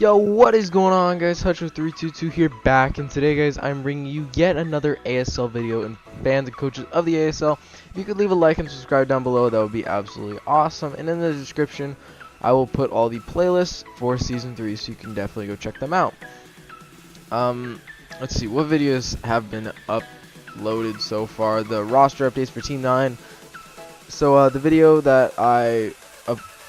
Yo, what is going on, guys? Hutcher322 here, back, and today, guys, I'm bringing you yet another ASL video. And fans and coaches of the ASL, if you could leave a like and subscribe down below, that would be absolutely awesome. And in the description, I will put all the playlists for Season 3, so you can definitely go check them out. Let's see, what videos have been uploaded so far? The roster updates for Team 9. So, the video that I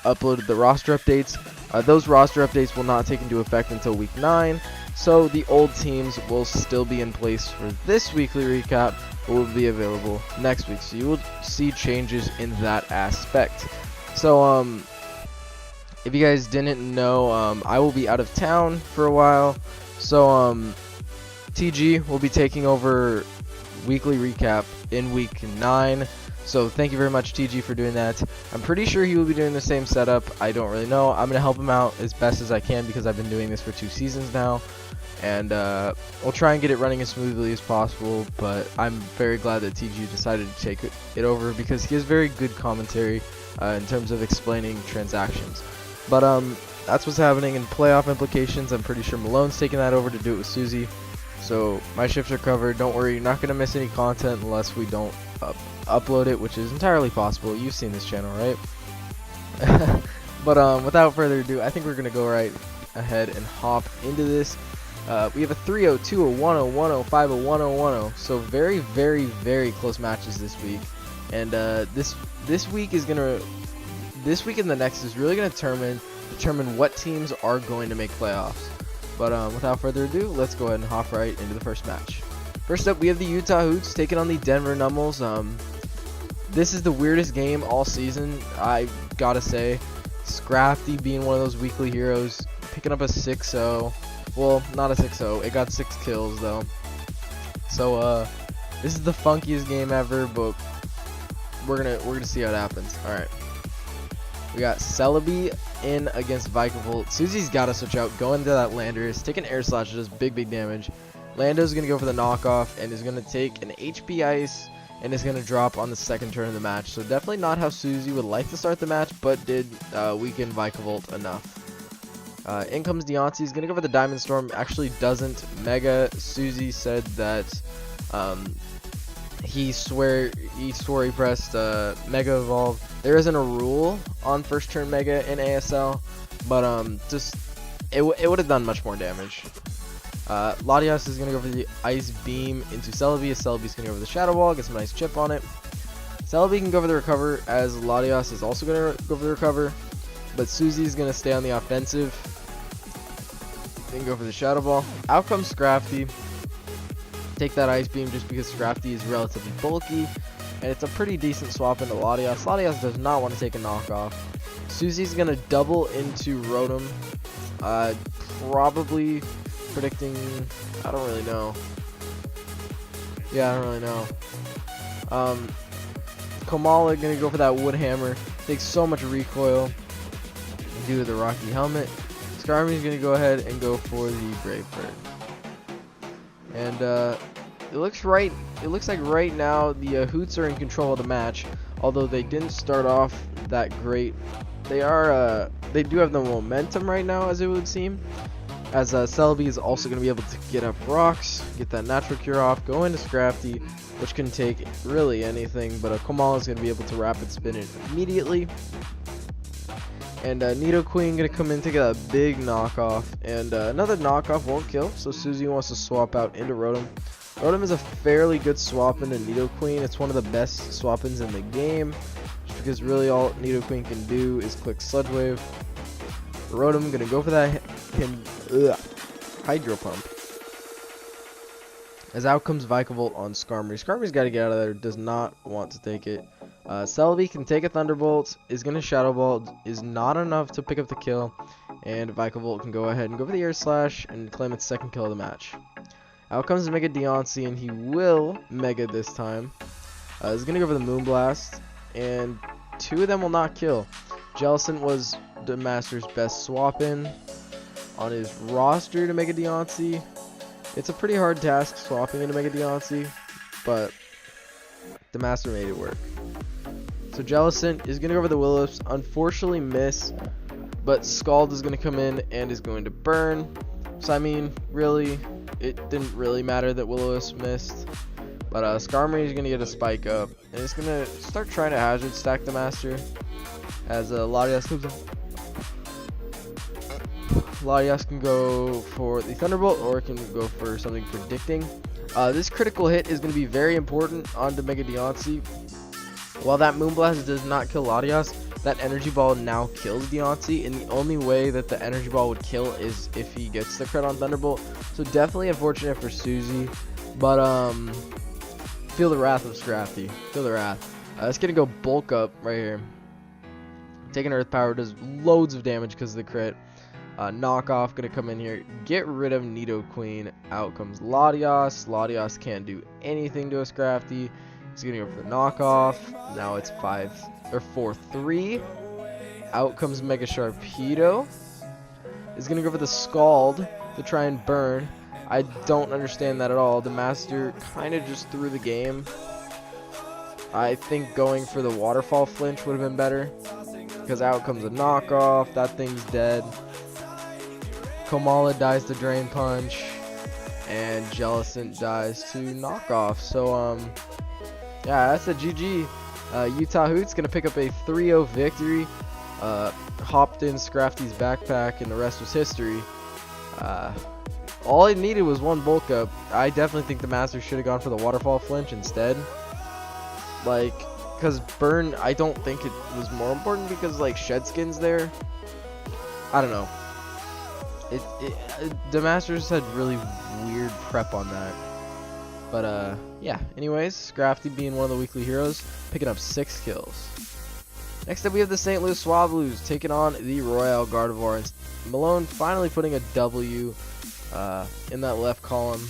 uploaded, the roster updates, those roster updates will not take into effect until week 9, so the old teams will still be in place for this weekly recap, but will be available next week. So you will see changes in that aspect. So if you guys didn't know, I will be out of town for a while, so TG will be taking over weekly recap in week 9. So thank you very much, TG, for doing that. I'm pretty sure he will be doing the same setup. I don't really know. I'm going to help him out as best as I can because I've been doing this for 2 seasons now. And we'll try and get it running as smoothly as possible. But I'm very glad that TG decided to take it over because he has very good commentary in terms of explaining transactions. But that's what's happening in playoff implications. I'm pretty sure Malone's taking that over to do it with Susie. So my shifts are covered. Don't worry, you're not going to miss any content unless we don't upload it, which is entirely possible. You've seen this channel, right? But without further ado, I think we're going to go right ahead and hop into this. We have a 3-0, 2-0, 1-0, 1-0, 5-0, 1-0, 1-0. So very, very, very close matches this week. And this week is going to... This week and the next is really going to determine what teams are going to make playoffs. But without further ado, let's go ahead and hop right into the first match. First up, we have the Utah Hoots taking on the Denver Nummels. This is the weirdest game all season, I gotta say. Scrafty being one of those weekly heroes, picking up a 6-0. Well, not a 6-0. It got 6 kills though. So this is the funkiest game ever, but we're gonna see how it happens. All right. We got Celebi in against Vikavolt. Susie's got to switch out, go into that Landers, take an air slash, does big damage. Lando's going to go for the knockoff and is going to take an HP ice and is going to drop on the second turn of the match. So definitely not how Susie would like to start the match, but did weaken Vikavolt enough. In comes Deontay. He's going to go for the Diamond Storm. Actually doesn't Mega. Susie said that he swore he pressed Mega Evolve. There isn't a rule on first turn Mega in ASL, but just it would have done much more damage. Latias is going to go for the Ice Beam into Celebi. Celebi's going to go for the Shadow Wall, get some nice chip on it. Celebi can go for the Recover, as Latias is also going to go for the Recover, but Susie's going to stay on the offensive. Then go for the Shadow Ball. Out comes Scrafty. Take that Ice Beam just because Scrafty is relatively bulky, and it's a pretty decent swap into Latias. Latias does not want to take a knockoff. Susie's going to double into Rotom. Probably predicting, I don't really know. Yeah, I don't really know. Kamala gonna go for that Wood Hammer. Takes so much recoil due to the Rocky Helmet. Skarmy's gonna go ahead and go for the Brave Bird. And it looks like right now the Hoots are in control of the match, although they didn't start off that great. They do have the momentum right now, as it would seem. As Celebi is also going to be able to get up rocks, get that natural cure off, go into Scrafty, which can take really anything, but Kamala is going to be able to rapid spin it immediately. And Nidoqueen going to come in to get a big knockoff, and another knockoff won't kill, so Susie wants to swap out into Rotom. Rotom is a fairly good swap into Nidoqueen. It's one of the best swap-ins in the game, just because really all Nidoqueen can do is click Sludge Wave. Rotom going to go for that Hydro Pump. As out comes Vikavolt on Skarmory. Skarmory's got to get out of there. Does not want to take it. Celebi can take a Thunderbolt. Is going to Shadow Ball. Is not enough to pick up the kill. And Vikavolt can go ahead and go for the Air Slash and claim its second kill of the match. Out comes Mega Deontay, and he will Mega this time. He's going to go for the Moonblast. And 2 of them will not kill. Jellicent was the Master's best swap-in on his roster to Mega Deontay. It's a pretty hard task swapping into Mega Deontay, but the Master made it work. So Jellicent is going to go for the Will-O-Wisp. Unfortunately miss. But Scald is going to come in and is going to burn. So I mean, really, it didn't really matter that Will-O-Wisp missed. But Skarmory is going to get a spike up, and it's going to start trying to hazard stack the Master as Latias comes up. Latias can go for the Thunderbolt, or it can go for something predicting. This critical hit is going to be very important onto Mega Deontay. While that Moonblast does not kill Latias, that Energy Ball now kills Deontay, and the only way that the Energy Ball would kill is if he gets the crit on Thunderbolt. So definitely unfortunate for Suzy, but feel the wrath of Scrafty. Feel the wrath. It's gonna go bulk up right here. Taking Earth Power does loads of damage because of the crit. Knockoff gonna come in here, get rid of Nidoqueen. Out comes Latias. Latias can't do anything to a Scrafty. He's gonna go for the knockoff. Now it's 4-3. Out comes Mega Sharpedo. Is gonna go for the Scald to try and burn. I don't understand that at all. The Master kind of just threw the game. I think going for the Waterfall flinch would have been better, because out comes a knockoff. That thing's dead. Komala dies to Drain Punch, and Jellicent dies to knockoff. So yeah, that's a GG. Utah Hoot's gonna pick up a 3-0 victory. Hopped in Scrafty's backpack, and the rest was history. All it needed was one bulk up. I definitely think the Master should have gone for the Waterfall flinch instead. Like, because burn, I don't think it was more important because like Shed Skin's there. I don't know. The Masters had really weird prep on that. But yeah. Anyways, Scrafty being one of the weekly heroes, picking up 6 kills. Next up, we have the St. Louis Swablues taking on the Royale Gardevoir, and Malone finally putting a W in that left column.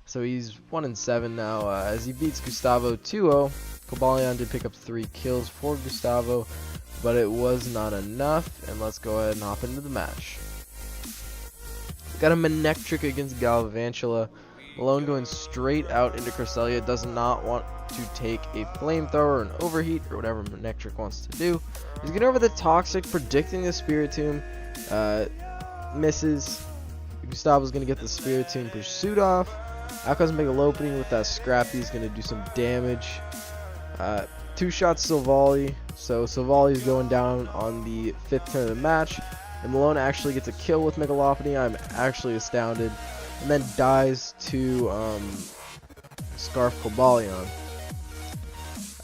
So he's 1-7 now as he beats Gustavo 2-0. Cobalion did pick up 3 kills for Gustavo, but it was not enough. And let's go ahead and hop into the match. Got a Manectric against Galvantula. Malone going straight out into Cresselia, does not want to take a flamethrower or an overheat or whatever Manectric wants to do. He's getting over the Toxic, predicting the Spiritomb. Misses. Gustavo's going to get the Spiritomb Pursuit off. Out comes Megalopening with that Scrafty. He's going to do some damage. 2 shots Silvally. So Silvally's going down on the 5th turn of the match. And Malone actually gets a kill with Megalopening. I'm actually astounded. And then dies to Scarf Cobalion.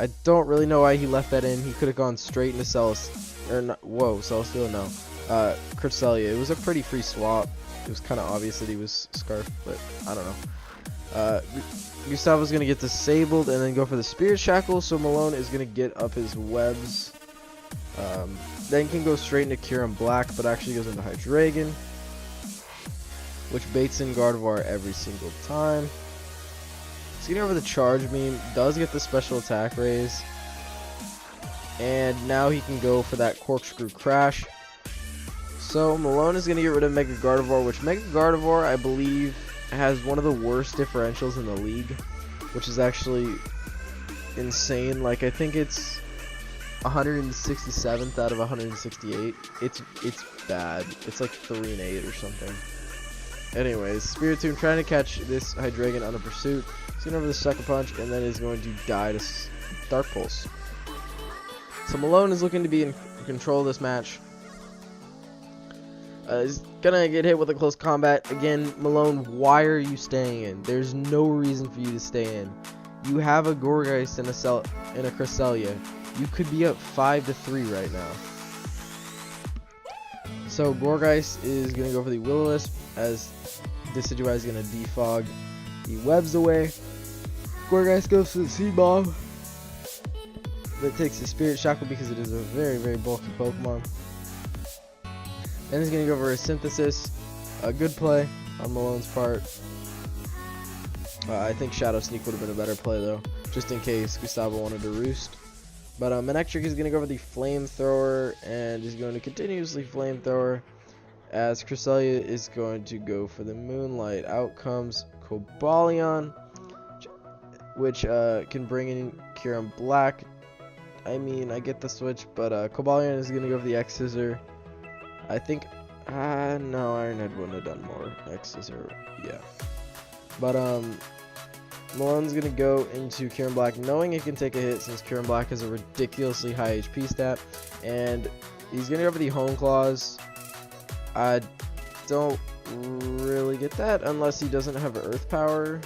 I don't really know why he left that in. He could have gone straight into Celesteela, no. Cresselia. It was a pretty free swap. It was kind of obvious that he was Scarf, but I don't know. Gustavo's going to get disabled and then go for the Spirit Shackle, so Malone is going to get up his webs. Then can go straight into Kyurem Black, but actually goes into Hydreigon, which baits in Gardevoir every single time. He's getting over the Charge Beam, does get the special attack raise, and now he can go for that Corkscrew Crash. So Malone is going to get rid of Mega Gardevoir, which Mega Gardevoir, I believe, has one of the worst differentials in the league, which is actually insane. Like, I think it's 167th out of 168. It's bad. It's like 3-8 or something. Anyways, Spiritomb trying to catch this Hydreigon on a pursuit. He's going over the Sucker Punch and then is going to die to Dark Pulse. So Malone is looking to be in control of this match. He's gonna get hit with a close combat. Again, Malone, why are you staying in? There's no reason for you to stay in. You have a Gourgeist and a Cresselia. You could be up 5-3 right now. So Gourgeist is gonna go for the Will-O-Wisp as Decidueye is gonna defog the webs away. Gourgeist goes for the C-Bomb. That takes the Spirit Shackle because it is a very, very bulky Pokemon. Then he's going to go for a Synthesis. A good play on Malone's part. I think Shadow Sneak would have been a better play, though, just in case Gustavo wanted to roost. But Manectric is going to go for the Flamethrower, and is going to continuously Flamethrower, as Cresselia is going to go for the Moonlight. Out comes Cobalion, which can bring in Kyurem Black. I mean, I get the switch, but Cobalion is going to go for the X-Scissor. I think, no, Ironhead wouldn't have done more. X's or, yeah. But, Malone's gonna go into Kieran Black, knowing it can take a hit since Kieran Black has a ridiculously high HP stat. And he's gonna go for the Home Claws. I don't really get that unless he doesn't have Earth Power.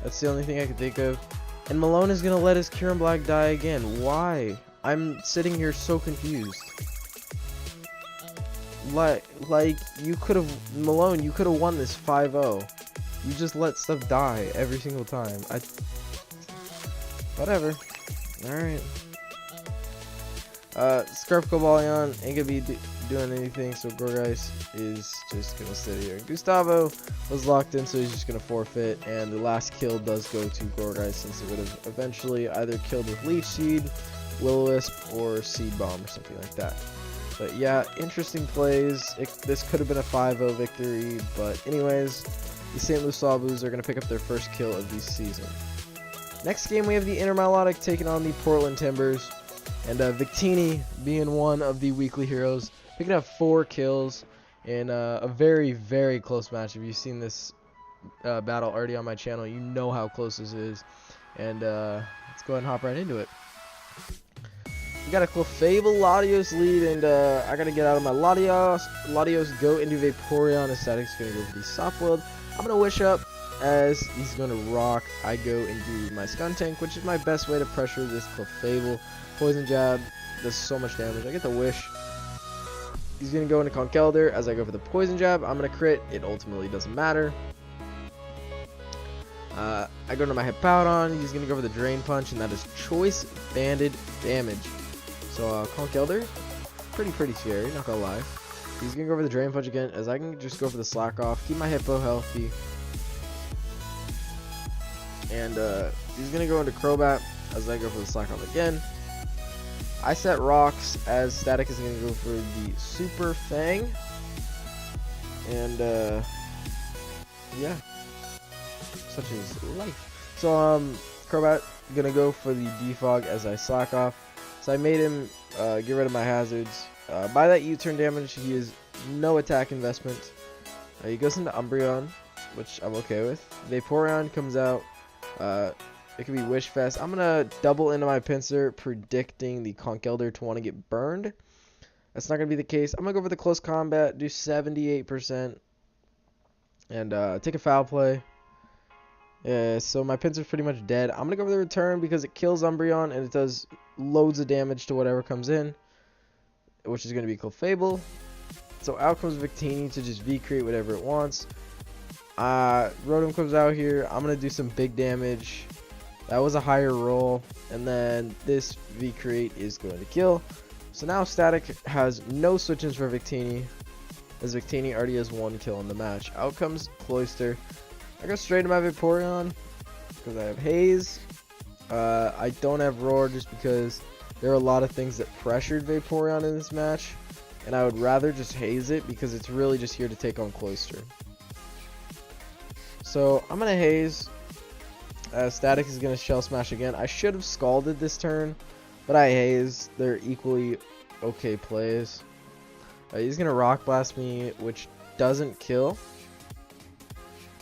That's the only thing I can think of. And Malone is gonna let his Kieran Black die again. Why? I'm sitting here so confused. Like you could have, Malone, you could have won this 5-0. You just let stuff die every single time. Whatever. Alright. Scarf Cobalion ain't gonna be doing anything, so Gorgeist is just gonna sit here. Gustavo was locked in, so he's just gonna forfeit, and the last kill does go to Gorgeist, since it would have eventually either killed with Leech Seed, Will-O-Wisp, or Seed Bomb, or something like that. But yeah, interesting plays. This could have been a 5-0 victory, but anyways, the St. Louis Sawboos are going to pick up their first kill of the season. Next game, we have the Intermelodic taking on the Portland Timbers, and Victini being one of the weekly heroes, picking up 4 kills in a very, very close match. If you've seen this battle already on my channel, you know how close this is. And let's go ahead and hop right into it. We got a Clefable Latios lead, and I gotta get out of my Latios, go into Vaporeon, and Static's gonna go for the Soft World. I'm gonna Wish Up as he's gonna rock. I go and do my Skuntank, which is my best way to pressure this Clefable. Poison Jab does so much damage. I get the Wish. He's gonna go into Conkeldurr as I go for the Poison Jab. I'm gonna crit. It ultimately doesn't matter. I go into my Hippowdon. He's gonna go for the Drain Punch, and that is Choice Banded damage. So Conkeldurr, pretty scary, not gonna lie. He's gonna go for the Drain Punch again, as I can just go for the Slack Off, keep my Hippo healthy. And he's gonna go into Crobat as I go for the Slack Off again. I set Rocks as Static is gonna go for the Super Fang. And yeah, such is life. So Crobat gonna go for the Defog as I Slack Off. So I made him get rid of my hazards. By that U-turn damage, he is no attack investment. He goes into Umbreon, which I'm okay with. Vaporeon comes out. It could be Wish Fest. I'm going to double into my Pinsir, predicting the Conkeldurr to want to get burned. That's not going to be the case. I'm going to go for the Close Combat, do 78%, and take a Foul Play. Yeah, so my Pinsir's pretty much dead. I'm going to go for the Return because it kills Umbreon, and it does loads of damage to whatever comes in, which is going to be Clefable. So out comes Victini to just V-create whatever it wants. Rotom comes out here. I'm going to do some big damage. That was a higher roll, and then this V-create is going to kill. So now Static has no switch-ins for Victini, as Victini already has 1 kill in the match. Out comes Cloyster. I go straight to my Vaporeon because I have Haze. I don't have Roar just because there are a lot of things that pressured Vaporeon in this match, and I would rather just Haze it because it's really just here to take on Cloyster. So I'm gonna Haze. Static is gonna Shell Smash again. I should have Scalded this turn, but I Haze. They're equally okay plays. He's gonna Rock Blast me, which doesn't kill.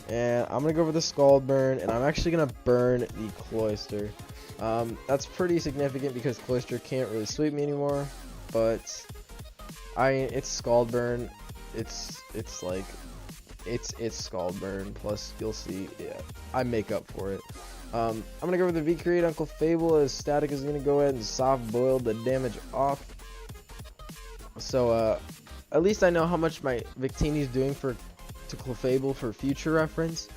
And I'm going to go for the Scald Burn, and I'm actually going to burn the Cloyster. That's pretty significant because Cloyster can't really sweep me anymore, but it's Scald Burn. It's Scald Burn, plus you'll see, yeah, I make up for it. I'm going to go for the V-Create on Clefable, as Static is going to go ahead and Soft Boil the damage off. So at least I know how much my Victini is doing to Clefable for future reference.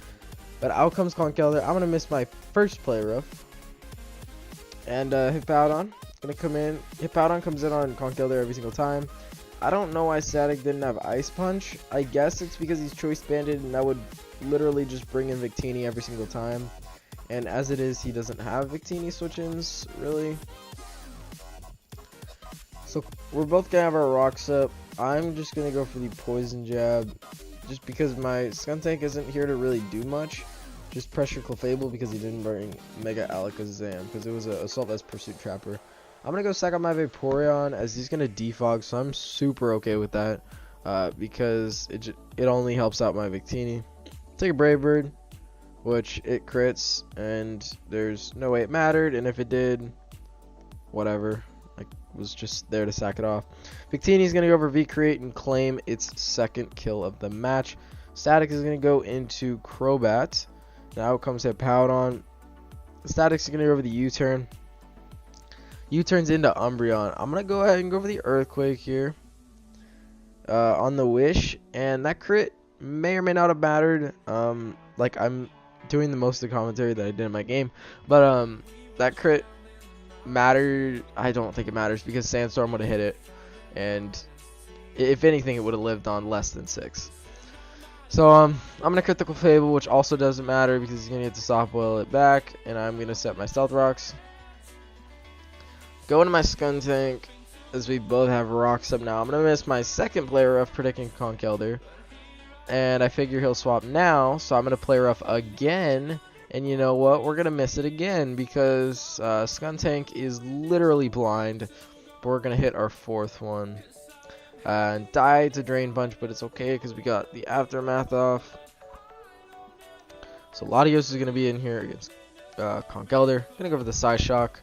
But out comes Conkeldurr. I'm gonna miss my first play rough. And Hippowdon is gonna come in. Hippowdon comes in on Conkeldurr every single time. I don't know why Static didn't have Ice Punch. I guess it's because he's Choice Banded, and that would literally just bring in Victini every single time. And as it is, he doesn't have Victini switch-ins, really. So we're both gonna have our rocks up. I'm just gonna go for the Poison Jab, just because my Skuntank isn't here to really do much. Just pressure Clefable because he didn't bring Mega Alakazam, because it was a Assault Vest Pursuit Trapper. I'm gonna go sack out my Vaporeon as he's gonna defog, so I'm super okay with that because it only helps out my Victini. Take a Brave Bird, which it crits, and there's no way it mattered, and if it did, whatever. I was just there to sack it off. Victini's gonna go over V-Create and claim its second kill of the match. Static is gonna go into Crobat. Now comes Hippowdon. Static's gonna go over the U-turn. U-turns into Umbreon. I'm gonna go ahead and go for the Earthquake here on the Wish, and that crit may or may not have mattered. Like I'm doing the most of the commentary that I did in my game, but that crit mattered. I don't think it matters because Sandstorm would have hit it, and if anything, it would have lived on less than 6. So I'm gonna critical Fable, which also doesn't matter because he's gonna get to soft boil it back, and I'm gonna set my Stealth Rocks. Go into my Skuntank as we both have rocks up now. I'm gonna miss my second play rough predicting Conkeldurr, and I figure he'll swap now, so I'm gonna play rough again. And you know what? We're gonna miss it again because Skuntank is literally blind, but we're gonna hit our 4th one. And die to Drain Punch, but it's okay because we got the Aftermath off. So Latios is going to be in here against Conkeldurr. Going to go for the Psyshock.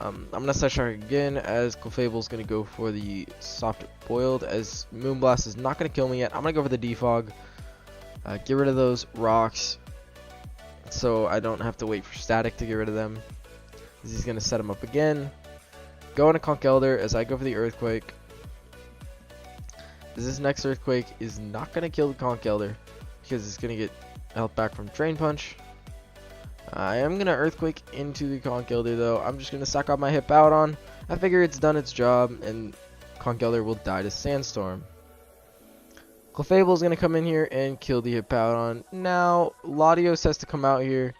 I'm going to Psyshock again as Clefable is going to go for the Soft Boiled, as Moonblast is not going to kill me yet. I'm going to go for the Defog. Get rid of those rocks so I don't have to wait for Static to get rid of them. He's going to set him up again. Go into Conkeldurr as I go for the Earthquake. This next Earthquake is not going to kill the Conkeldurr because it's going to get health back from Drain Punch. I am going to Earthquake into the Conkeldurr though. I'm just going to sack off my Hippowdon. I figure it's done its job and Conkeldurr will die to Sandstorm. Clefable is going to come in here and kill the Hippowdon. Now Latios has to come out here,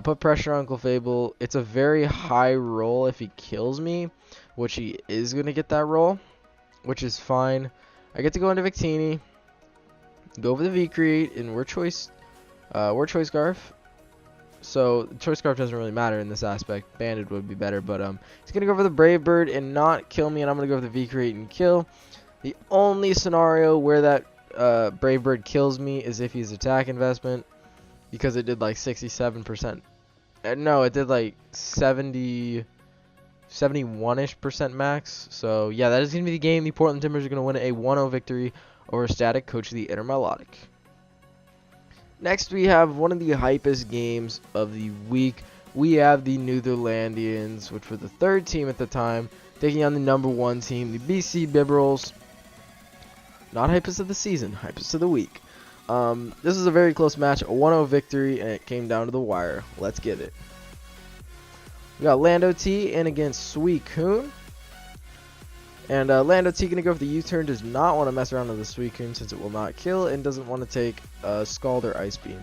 put pressure on Clefable. It's a very high roll if he kills me, which he is going to get that roll, which is fine. I get to go into Victini, go over the V-Create, and we're Choice Scarf. So Choice Scarf doesn't really matter in this aspect. Banded would be better, but he's gonna go for the Brave Bird and not kill me, and I'm gonna go for the V-Create and kill. The only scenario where that Brave Bird kills me is if he's attack investment, because it did like 67%. No, it did like 71-ish% max. So yeah, that is going to be the game. The Portland Timbers are going to win a 1-0 victory over Static, coach of the Inner Melodic. Next, we have one of the hypest games of the week. We have the Netherlandians, which were the 3rd team at the time, taking on the #1 team, the BC Bibberls. Not hypest of the season, hypest of the week. This is a very close match, a 1-0 victory, and it came down to the wire. Let's get it. We got Lando T in against Suicune. And Lando T gonna go for the U-turn, does not want to mess around with the Suicune since it will not kill, and doesn't want to take Scald or Ice Beam.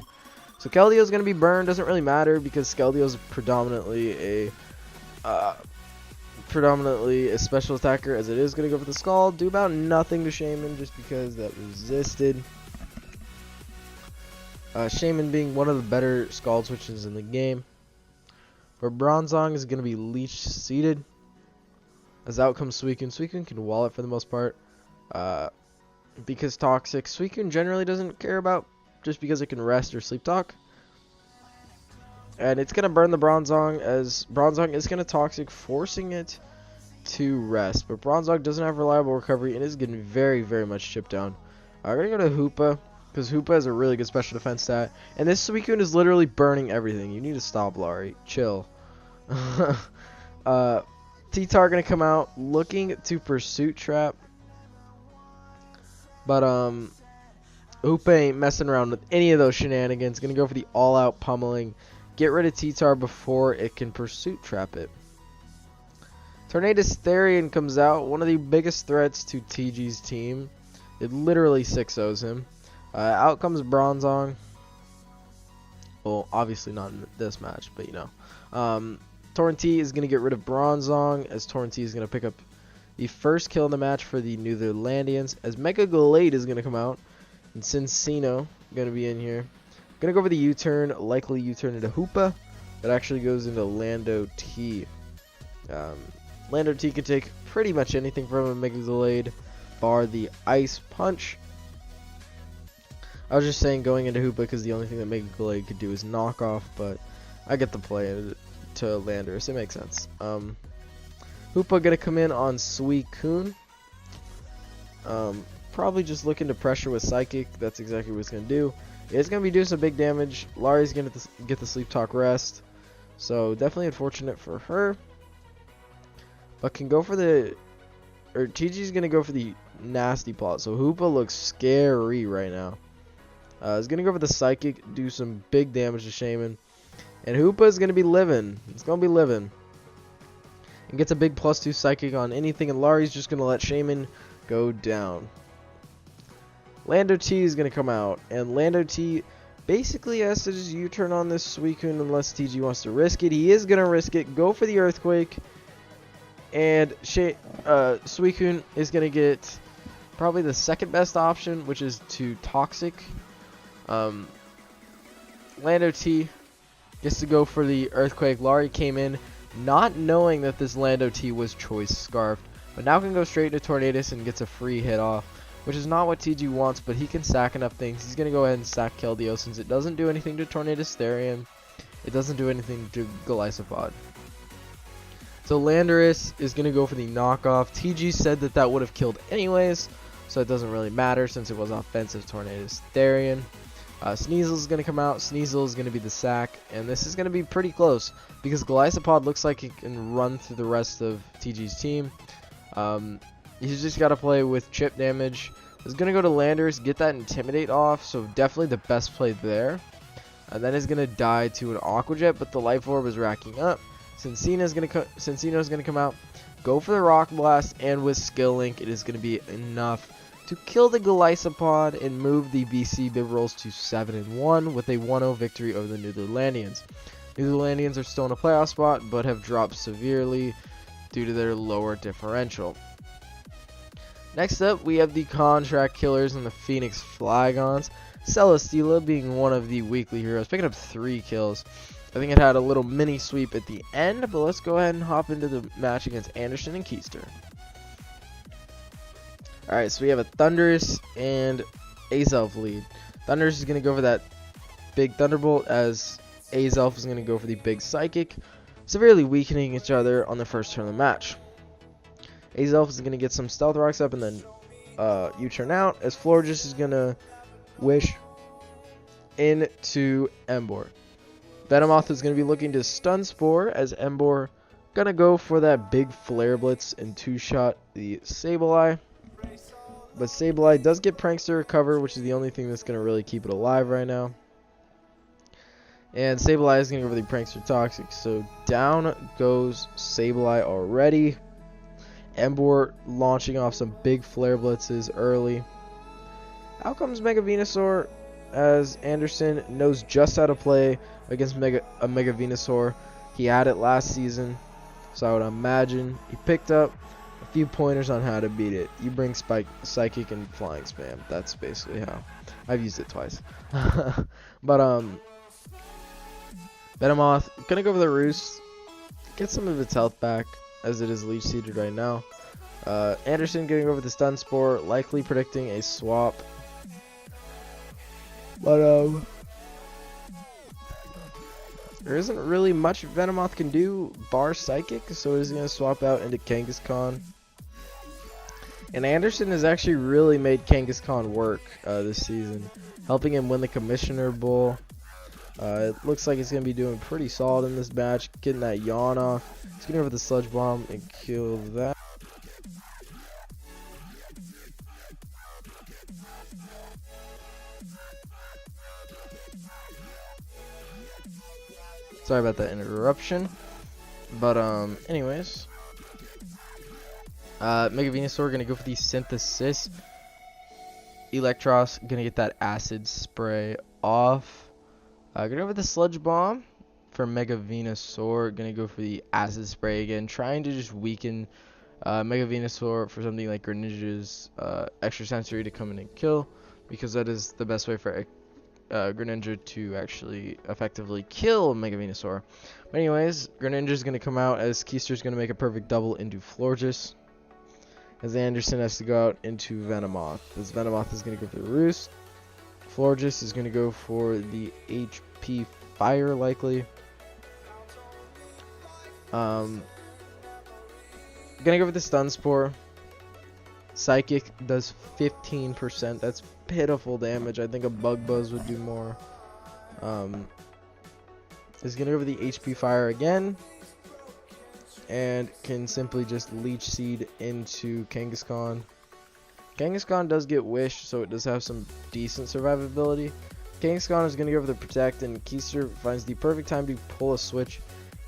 So Keldeo is gonna be burned, doesn't really matter because Keldeo is predominantly a special attacker, as it is gonna go for the Scald. Do about nothing to Shaman just because that resisted. Shaman being one of the better Scald switches in the game. For Bronzong is going to be Leech seated. As out comes Suicune. Suicune can wall it for the most part. Because Toxic. Suicune generally doesn't care about just because it can rest or sleep talk. And it's going to burn the Bronzong, as Bronzong is going to Toxic, forcing it to rest. But Bronzong doesn't have reliable recovery and is getting very, very much chipped down. I'm going to go to Hoopa, because Hoopa has a really good special defense stat. And this Suicune is literally burning everything. You need to stop, Laurie. Chill. T-Tar going to come out looking to Pursuit Trap. But Hoopa ain't messing around with any of those shenanigans. Going to go for the all-out pummeling. Get rid of T-Tar before it can Pursuit Trap it. Tornadus Therian comes out. One of the biggest threats to TG's team. It literally 6-0s him. Out comes Bronzong. Well, obviously not in this match, but you know. Torrentee is going to get rid of Bronzong, as Torrentee is going to pick up the first kill in the match for the Netherlandians, as Mega Gallade is going to come out, and Cincino going to be in here. Going to go for the U-turn, likely U-turn into Hoopa. That actually goes into Lando T. Lando T can take pretty much anything from a Mega Gallade, bar the Ice Punch. I was just saying going into Hoopa because the only thing that Mega Gallade could do is knock off, but I get the play to Landorus. It makes sense. Hoopa gonna come in on Suicune. Probably just looking to pressure with Psychic. That's exactly what it's gonna do. It's gonna be doing some big damage. Lari's gonna get the Sleep Talk Rest, so definitely unfortunate for her. But can go for TG's gonna go for the nasty plot. So Hoopa looks scary right now. He's gonna go for the Psychic, do some big damage to Shaman, and Hoopa is gonna be living. It's gonna be living, and gets a big +2 Psychic on anything. And Lari's just gonna let Shaman go down. Lando T is gonna come out, and Lando T basically has to just U-turn on this Suicune unless TG wants to risk it. He is gonna risk it. Go for the Earthquake. And Suicune is going to get probably the second best option, which is to Toxic. Lando T gets to go for the Earthquake. Lari came in not knowing that this Lando T was Choice Scarfed, but now can go straight into Tornadus and gets a free hit off, which is not what TG wants, but he can sack enough things. He's going to go ahead and sack Keldeo since it doesn't do anything to Tornadus Therian. It doesn't do anything to Golisopod. So Landorus is going to go for the knockoff. TG said that that would have killed anyways, so it doesn't really matter since it was offensive Tornadus Therian. Sneasel is going to come out. Sneasel is going to be the sack, and this is going to be pretty close because Golisopod looks like it can run through the rest of TG's team. He's just got to play with chip damage. He's going to go to Landorus, get that Intimidate off, so definitely the best play there. And then he's going to die to an Aqua Jet, but the Life Orb is racking up. Cincino's gonna come out, go for the Rock Blast, and with Skill Link, it is gonna be enough to kill the Golisopod and move the BC Bibarels to 7-1 with a 1-0 victory over the Netherlandians. Netherlandians are still in a playoff spot, but have dropped severely due to their lower differential. Next up, we have the Contract Killers and the Phoenix Flygons. Celesteela being one of the weekly heroes, picking up 3 kills. I think it had a little mini sweep at the end, but let's go ahead and hop into the match against Anderson and Keister. Alright, so we have a Thundurus and Azelf lead. Thundurus is going to go for that big Thunderbolt, as Azelf is going to go for the big Psychic, severely weakening each other on the first turn of the match. Azelf is going to get some Stealth Rocks up and then U-turn out, as Florges is going to wish into Emboar. Venomoth is going to be looking to Stun Spore, as Emboar going to go for that big Flare Blitz and 2-shot the Sableye. But Sableye does get Prankster recover, which is the only thing that's going to really keep it alive right now. And Sableye is going to go for the Prankster Toxic. So down goes Sableye already. Emboar launching off some big Flare Blitzes early. Out comes Mega Venusaur, as Anderson knows just how to play against a Mega Venusaur. He had it last season, so I would imagine he picked up a few pointers on how to beat it. You bring Psychic and Flying Spam. That's basically how. I've used it twice. But Venomoth gonna go for the Roost, get some of its health back as it is leech seeded right now. Anderson gonna go for the Stun Spore, likely predicting a swap. But there isn't really much Venomoth can do bar Psychic, so he's going to swap out into Kangaskhan. And Anderson has actually really made Kangaskhan work this season, helping him win the Commissioner Bowl. It looks like he's going to be doing pretty solid in this match, getting that yawn off. He's going to go for the Sludge Bomb and kill that. Sorry about that interruption. But anyways, Mega Venusaur gonna go for the Synthesis. Electros gonna get that Acid Spray off. Gonna go for the Sludge Bomb for Mega Venusaur. Gonna go for the Acid Spray again, trying to just weaken Mega Venusaur for something like Greninja's Extra Sensory to come in and kill, because that is the best way for Greninja to actually effectively kill Mega Venusaur. But anyways, Greninja is going to come out as Keister is going to make a perfect double into Florges. As Anderson has to go out into Venomoth. As Venomoth is going to go for the Roost. Florges is going to go for the HP Fire, likely. Gonna go for the Stun Spore. Psychic does 15%. That's pitiful damage. I think a Bug Buzz would do more. Is gonna go for the HP Fire again. And can simply just Leech Seed into Kangaskhan. Kangaskhan does get Wish, so it does have some decent survivability. Kangaskhan is going to go for the Protect, and Keister finds the perfect time to pull a switch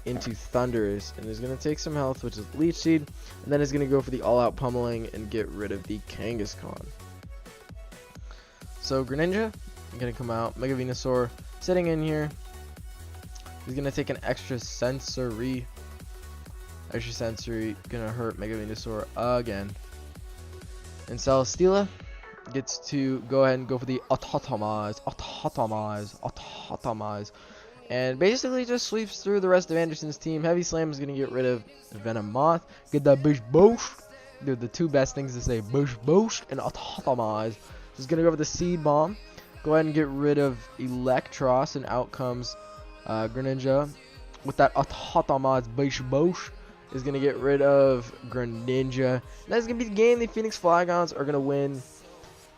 into Thundurus, and is going to take some health, which is Leech Seed, and then is going to go for the all-out pummeling and get rid of the Kangaskhan. So Greninja going to come out, Mega Venusaur sitting in here. He's going to take an Extra Sensory. Extra Sensory going to hurt Mega Venusaur again. And Celesteela gets to go ahead and go for the Autotomize, and basically just sweeps through the rest of Anderson's team. Heavy Slam is going to get rid of Venomoth, get that Bush Boost. They're the two best things to say, Bush Boost and Autotomize. He's going to go for the Seed Bomb, go ahead and get rid of Electros, and out comes Greninja with that Autotomize Bush Boost. Is going to get rid of Greninja. And that's going to be the game. The Phoenix Flygons are going to win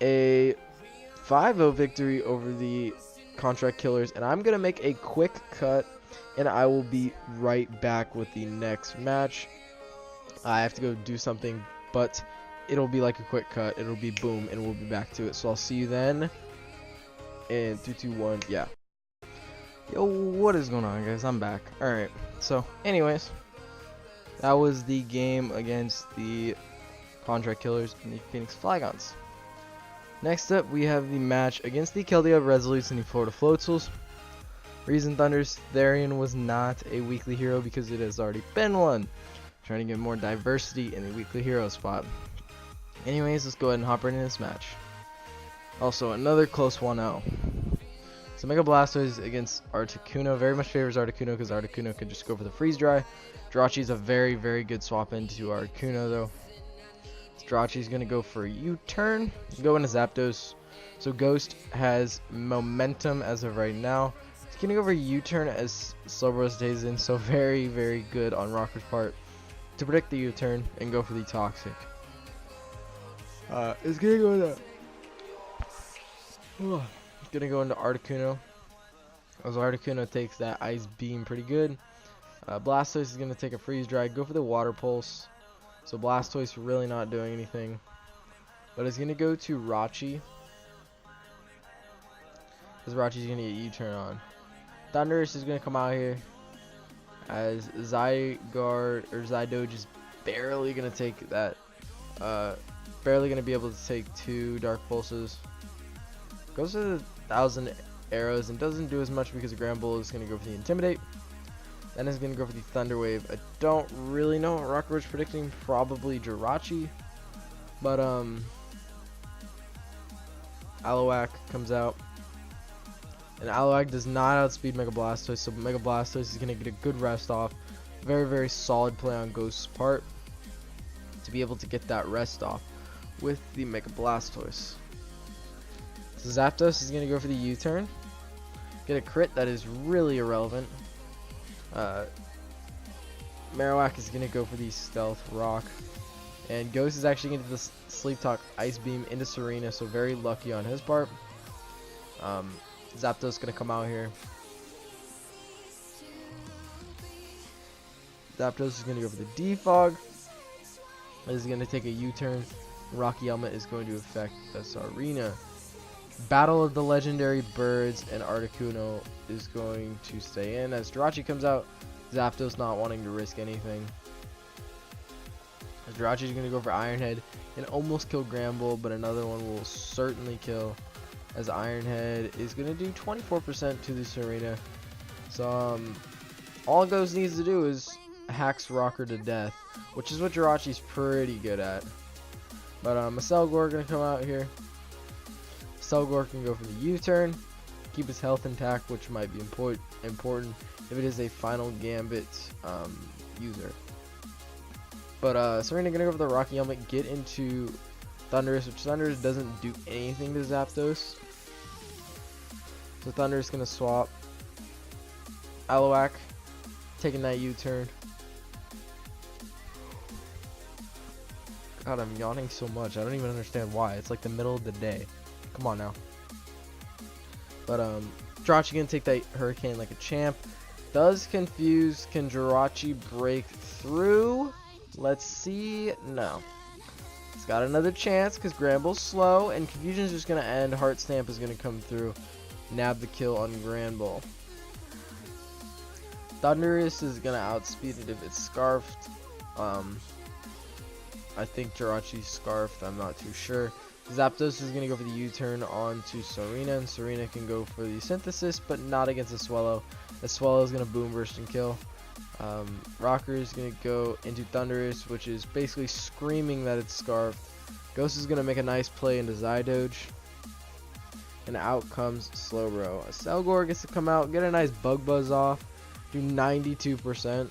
a 5-0 victory over the Contract Killers. And I'm going to make a quick cut, and I will be right back with the next match. I have to go do something, but it'll be like a quick cut. It'll be boom, and we'll be back to it. So I'll see you then. And 3, 2, 1, yeah. Yo, what is going on, guys? I'm back. Alright, so anyways, that was the game against the Contract Killers and the Phoenix Flygons. Next up, we have the match against the Keldeo Resolutes and the Florida Floatzuls. Reason Thunder's Therian was not a weekly hero because it has already been one. Trying to get more diversity in the weekly hero spot. Anyways, let's go ahead and hop right into this match. Also, another close 1-0. So Mega Blastoise against Articuno. Very much favors Articuno because Articuno can just go for the Freeze Dry. Jirachi is a very, very good swap into Articuno though. Jirachi is going to go for a U-turn. Go into Zapdos. So Ghost has momentum as of right now. He's going to go for a U-turn as Slowbro stays in. So very, very good on Rocker's part to predict the U-turn and go for the Toxic. It's going to go into... It's going to go into Articuno. As Articuno takes that Ice Beam pretty good. Blastoise is going to take a Freeze Dry, go for the Water Pulse. So Blastoise really not doing anything. But it's going to go to Rachi. Because Rachi's going to get U-turn on. Thundurus is going to come out here. As Zydoge is barely going to take that. Barely going to be able to take 2 Dark Pulses. Goes to the 1,000 arrows and doesn't do as much because Granbull is going to go for the Intimidate. Then is going to go for the Thunder Wave. I don't really know what Rocket was predicting. Probably Jirachi. But, Aloak comes out. And Aloak does not outspeed Mega Blastoise. So Mega Blastoise is going to get a good rest off. Very, very solid play on Ghost's part. To be able to get that rest off with the Mega Blastoise. So Zapdos is going to go for the U-turn. Get a crit that is really irrelevant. Marowak is going to go for the Stealth Rock. And Ghost is actually going to do the Sleep Talk Ice Beam into Serena, so very lucky on his part. Zapdos is going to come out here. Zapdos is going to go for the Defog. This is going to take a U-turn. Rocky Helmet is going to affect the Serena. Battle of the Legendary Birds, and Articuno is going to stay in. As Jirachi comes out, Zapdos not wanting to risk anything. As Jirachi is going to go for Iron Head and almost kill Granbull, but another one will certainly kill. As Iron Head is going to do 24% to the Serena. So all Ghost needs to do is hacks Rocker to death, which is what Jirachi's pretty good at. But Macelgor going to come out here. Selgor can go for the U-turn. to keep his health intact, which might be important if it is a final gambit user. But Serena gonna go for the Rocky Helmet, get into Thunderous, which Thunderous doesn't do anything to Zapdos. So Thunderous gonna swap. Aloak taking that U-turn. God, I'm yawning so much. I don't even understand why. It's like the middle of the day. Come on now. But Jirachi gonna take that Hurricane like a champ. Does confuse. Can Jirachi break through? Let's see. No. It's got another chance because Granbull's slow, and Confusion's just gonna end. Heart Stamp is gonna come through, nab the kill on Granbull. Thunderous is gonna outspeed it if it's scarfed. I think Jirachi's scarfed. I'm not too sure. Zapdos is gonna go for the U-turn onto Serena, and Serena can go for the Synthesis, but not against the Swellow. The Swellow is gonna Boom Burst and kill. Rocker is going to go into Thunderous, which is basically screaming that it's scarfed. Ghost is going to make a nice play into Zydoge. And out comes Slowbro. Selgor gets to come out, get a nice Bug Buzz off, do 92%.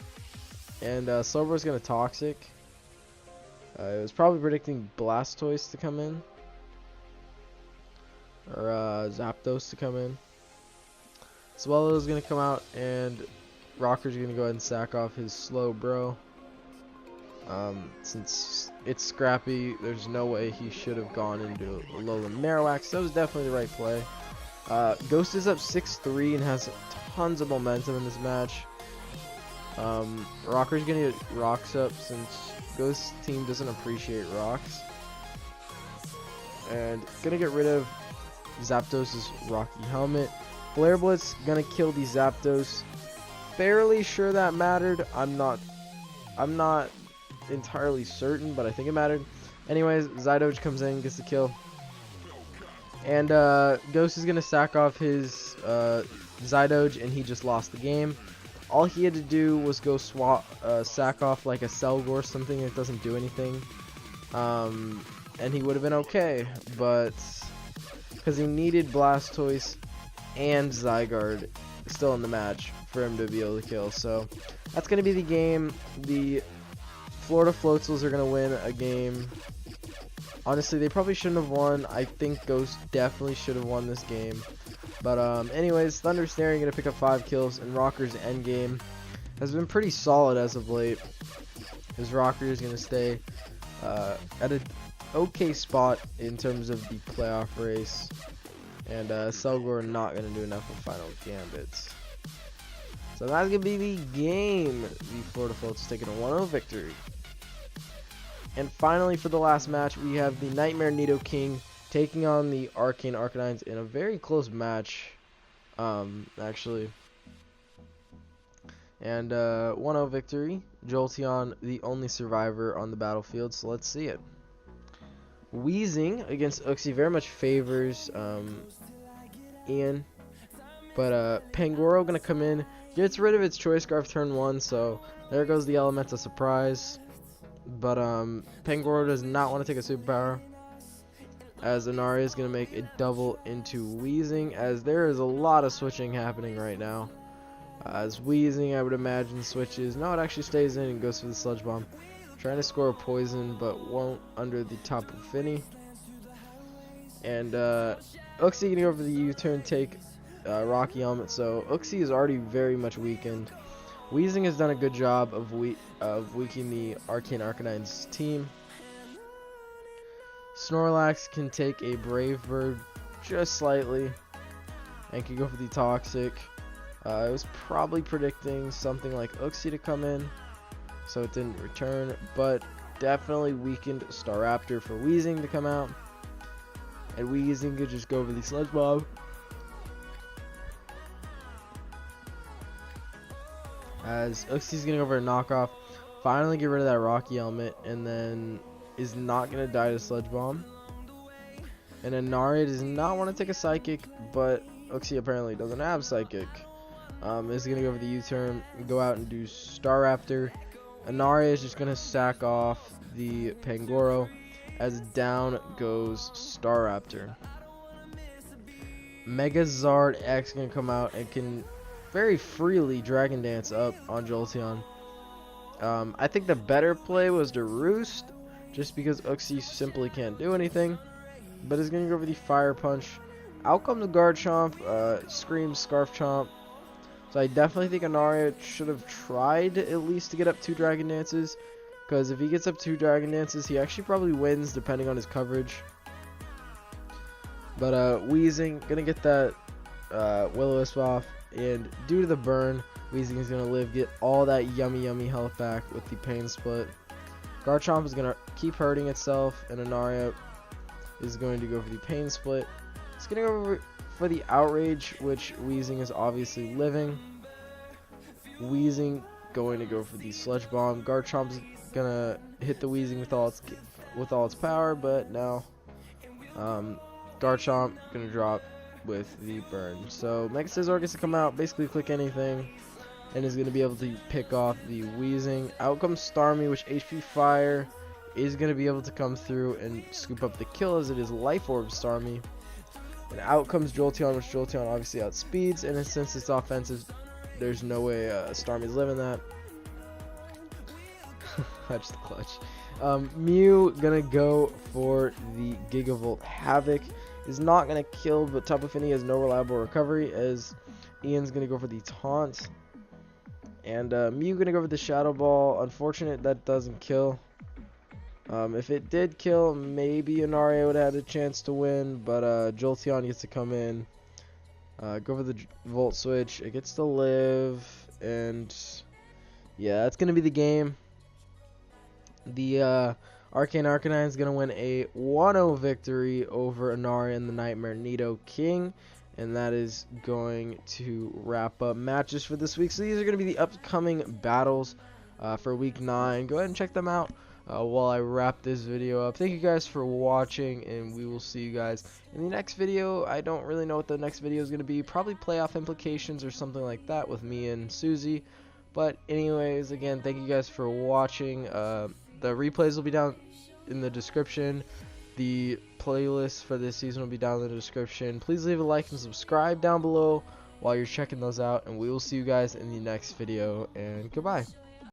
And Slowbro is going to Toxic. It was probably predicting Blastoise to come in. Or Zapdos to come in. Swellow is going to come out, and Rocker's gonna go ahead and sack off his Slowbro. Since it's scrappy, there's no way he should have gone into Alolan Marowak. So that was definitely the right play. Ghost is up 6-3 and has tons of momentum in this match. Rocker's gonna get rocks up since Ghost's team doesn't appreciate rocks. And gonna get rid of Zapdos' Rocky Helmet. Flare Blitz gonna kill the Zapdos. Fairly sure that mattered. I'm not entirely certain, but I think it mattered. Anyways, Zydoge comes in, gets the kill. And Ghost is gonna sack off his Zydoge, and he just lost the game. All he had to do was go sack off like a Selgor, something that doesn't do anything. And he would have been okay, but because he needed Blastoise and Zygarde still in the match for him to be able to kill. So that's going to be the game. The Florida Floatsels are going to win a game. Honestly, they probably shouldn't have won. I think Ghost definitely should have won this game. But anyways, Thunder Snaring going to pick up 5 kills, and Rocker's endgame has been pretty solid as of late. His Rocker is going to stay at an okay spot in terms of the playoff race. And Selgor not going to do enough with final gambits. So that's going to be the game. The Florida Floats taking a 1-0 victory. And finally, for the last match, we have the Nightmare Nidoking taking on the Arcane Arcanines in a very close match, actually. And 1-0 victory. Jolteon, the only survivor on the battlefield, so let's see it. Wheezing against Uxie very much favors Ian. But Pangoro going to come in, gets rid of its Choice Scarf turn 1, so there goes the Elemental Surprise. But Pangoro does not want to take a superpower, as Inari is going to make a double into Wheezing, as there is a lot of switching happening right now. As Wheezing, I would imagine, switches. No, it actually stays in and goes for the Sludge Bomb. Trying to score a poison, but won't under the top of Finny. And Uxie going to go for the U-turn, take Rocky Helmet, so Uxie is already very much weakened. Wheezing has done a good job of weakening the Arcane Arcanine's team. Snorlax can take a Brave Bird just slightly and can go for the Toxic. It was probably predicting something like Uxie to come in, so it didn't return, but definitely weakened Staraptor for Wheezing to come out. And Wheezing could just go for the Sludge Bomb. As Uxie's going to go for a knockoff, finally get rid of that Rocky Helmet, and then is not going to die to Sludge Bomb. And Inari does not want to take a Psychic, but Uxie apparently doesn't have Psychic. Is going to go for the U-turn, go out and do Staraptor. Inari is just going to sack off the Pangoro, as down goes Staraptor. Megazard X gonna come out and can very freely Dragon Dance up on Jolteon. I think the better play was to Roost, just because Uxie simply can't do anything. But it's gonna go for the Fire Punch. Out comes Garchomp, Scream, Scarf Chomp. So I definitely think Anaria should have tried at least to get up 2 Dragon Dances, because if he gets up 2 Dragon Dances, he actually probably wins depending on his coverage. But Weezing gonna get that Will-O-Wisp off, and due to the burn, Weezing is gonna live, get all that yummy health back with the Pain Split. Garchomp is gonna keep hurting itself, and Anaria is going to go for the Pain Split. It's gonna go for the Outrage, which Weezing is obviously living. Weezing going to go for the Sludge Bomb. Garchomp's gonna hit the Weezing with all its power, but no. Garchomp gonna drop with the burn. So Mega Scizor gets to come out, basically click anything, and is gonna be able to pick off the Weezing. Out comes Starmie, which HP Fire is gonna be able to come through and scoop up the kill, as it is Life Orb Starmie. And out comes Jolteon, which Jolteon obviously outspeeds, and since it's offensive, there's no way Starmie's living that. Clutch the clutch. Mew gonna go for the Gigavolt Havoc. Is not gonna kill, but Tapu Fini has no reliable recovery, as Ian's gonna go for the Taunt. And Mew gonna go for the Shadow Ball. Unfortunate that doesn't kill. If it did kill, maybe Anaria would have had a chance to win, but Jolteon gets to come in, go for the Volt Switch. It gets to live, and yeah, that's gonna be the game. The Arcane Arcanine is gonna win a 1-0 victory over Anaria and the Nightmare Nido King, and that is going to wrap up matches for this week. So these are gonna be the upcoming battles for week 9. Go ahead and check them out while I wrap this video up. Thank you guys for watching, and we will see you guys in the next video. I don't really know what the next video is going to be. Probably playoff implications or something like that with me and Susie. But anyways, again, thank you guys for watching. The replays will be down in the description. The playlist for this season will be down in the description. Please leave a like and subscribe down below while you're checking those out, and we will see you guys in the next video, and goodbye.